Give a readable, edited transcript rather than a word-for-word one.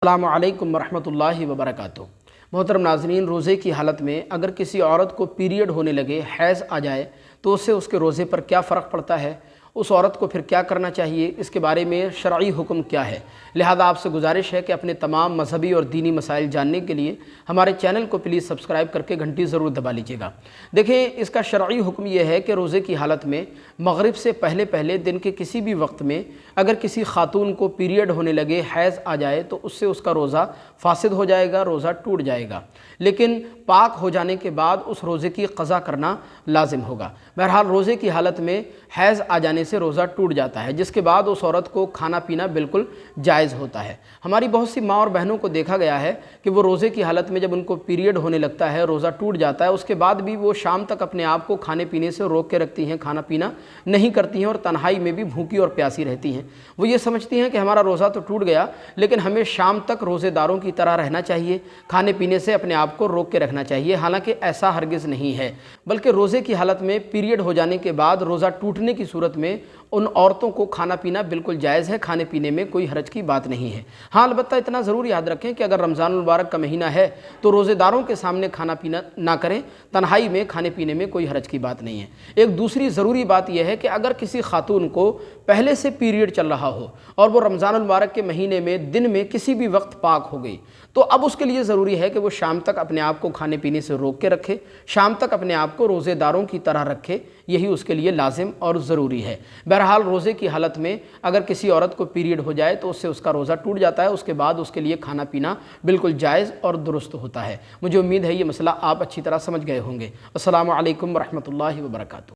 अस्सलामु अलैकुम वरहमतुल्लाहि वबरकातुहू। मोहतरम नाज़रीन, रोज़े की हालत में अगर किसी औरत को पीरियड होने लगे, हैज़ आ जाए, तो उससे उसके रोज़े पर क्या फ़र्क पड़ता है, उस औरत को फिर क्या करना चाहिए, इसके बारे में शरई हुक्म क्या है। लिहाजा आपसे गुजारिश है कि अपने तमाम मजहबी और दीनी मसाइल जानने के लिए हमारे चैनल को प्लीज़ सब्सक्राइब करके घंटी ज़रूर दबा लीजिएगा। देखिए, इसका शरई हुक्म यह है कि रोज़े की हालत में मगरिब से पहले पहले दिन के किसी भी वक्त में अगर किसी खातून को पीरियड होने लगे, हैज़ आ जाए, तो उससे उसका रोज़ा फासिद हो जाएगा, रोज़ा टूट जाएगा। लेकिन पाक हो जाने के बाद उस रोज़े की क़ज़ा करना लाजिम होगा। बहरहाल रोज़े की हालत में हैज़ आ जाने से रोज़ा टूट जाता है, जिसके बाद उस औरत को खाना पीना बिल्कुल जायज़ होता है। हमारी बहुत सी माँ और बहनों को देखा गया है कि वो रोज़े की हालत में जब उनको पीरियड होने लगता है, रोज़ा टूट जाता है, उसके बाद भी वो शाम तक अपने आप को खाने पीने से रोक के रखती हैं, खाना पीना नहीं करती हैं और तन्हाई में भी भूखी और प्यासी रहती हैं। वो ये समझती हैं कि हमारा रोज़ा तो टूट गया, लेकिन हमें शाम तक रोज़ेदारों की तरह रहना चाहिए, खाने पीने से अपने आप को रोक के रखना चाहिए। हालांकि ऐसा हरगिज़ नहीं है, बल्कि रोज़े की हालत में पीरियड हो जाने के बाद रोज़ा टूटने की सूरत में उन औरतों को खाना पीना बिल्कुल जायज़ है, खाने पीने में कोई हरज की बात नहीं है। हाँ, अलबत्ता इतना ज़रूर याद रखें कि अगर रमज़ानुल मुबारक का महीना है तो रोज़ेदारों के सामने खाना पीना ना करें, तन्हाई में खाने पीने में कोई हरज की बात नहीं है। एक दूसरी ज़रूरी बात यह है कि अगर किसी खातून को पहले से पीरियड चल रहा हो और वो रमज़ानुल मुबारक के महीने में दिन में किसी भी वक्त पाक हो गई, तो अब उसके लिए ज़रूरी है कि वो शाम तक अपने आप को खाने पीने से रोक के रखे, शाम तक अपने आप को रोज़ेदारों की तरह रखे, यही उसके लिए लाजिम और ज़रूरी है। बहरहाल रोज़े की हालत में अगर किसी औरत को पीरियड हो जाए तो उससे उसका रोज़ा टूट जाता है, उसके बाद उसके लिए खाना पीना बिल्कुल जायज़ और दुरुस्त होता है। मुझे उम्मीद है ये मसला आप अच्छी तरह समझ गए होंगे। अस्सलामु अलैकुम वरहमतुल्लाहि वबरकातुहू।